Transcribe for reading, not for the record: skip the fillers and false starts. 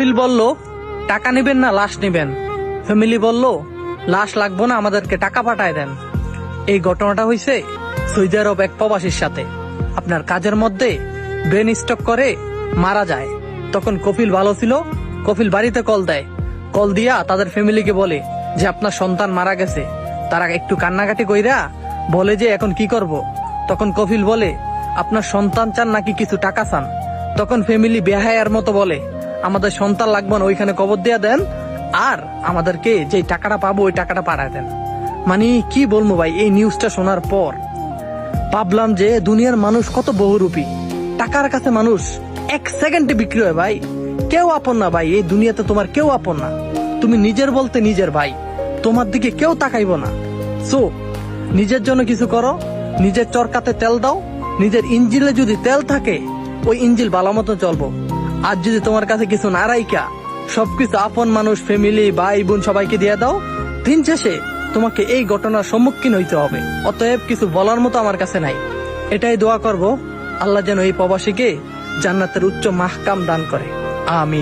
কপিল বলল, টাকা নেবেন না লাশ নেবেন? ফ্যামিলি বলল, লাশ লাগবো না, আমাদেরকে টাকা পাঠায় দেন। এই ঘটনাটা হয়েছে সৌদি আরব এক প্রবাসীর সাথে। আপনার কাজের মধ্যে ব্রেন স্ট্রোক করে মারা যায়। তখন কপিল ভালো ছিল, কপিল বাড়িতে কল দেয়। কল দিয়া তাদের ফ্যামিলিকে বলে যে আপনার সন্তান মারা গেছে। তারা একটু কান্নাকাটি কইরা বলে যে এখন কি করব। তখন কপিল বলে, আপনার সন্তান চান নাকি কিছু টাকা চান? তখন ফ্যামিলি বেহায়ার মতো বলে, আমাদের সন্তান লাগবে না, ওইখানে কবর দিয়া দেন, আর আমাদেরকে যে টাকাটা পাবো ওই টাকাটা পাঠায় দেন। মানে কি বলবো ভাই, এই নিউজটা শোনার পর ভাবলাম যে দুনিয়ার মানুষ কত বহুরূপী। টাকার কাছে মানুষ এক সেকেন্ডে বিক্রি হয় ভাই। কেউ আপন না ভাই, এই দুনিয়াতে তোমার কেউ আপন না। তুমি নিজের বলতে নিজের ভাই, তোমার দিকে কেউ তাকাইব না। সো নিজের জন্য কিছু করো, নিজের চরকাতে তেল দাও। নিজের ইঞ্জিলে যদি তেল থাকে ওই ইঞ্জিল ভালো মতো চলবো। আর যদি তোমার কাছে কিছু না রাইকা সবকিছু আপন মানুষ, ফ্যামিলি, ভাই বোন সবাইকে দিয়ে দাও, দিন শেষে তোমাকে এই ঘটনার সম্মুখীন হইতে হবে। অতএব কিছু বলার মতো আমার কাছে নাই। এটাই দোয়া করব, আল্লাহ যেন এই প্রবাসীকে জান্নাতের উচ্চ মাহকাম দান করে। আমিন।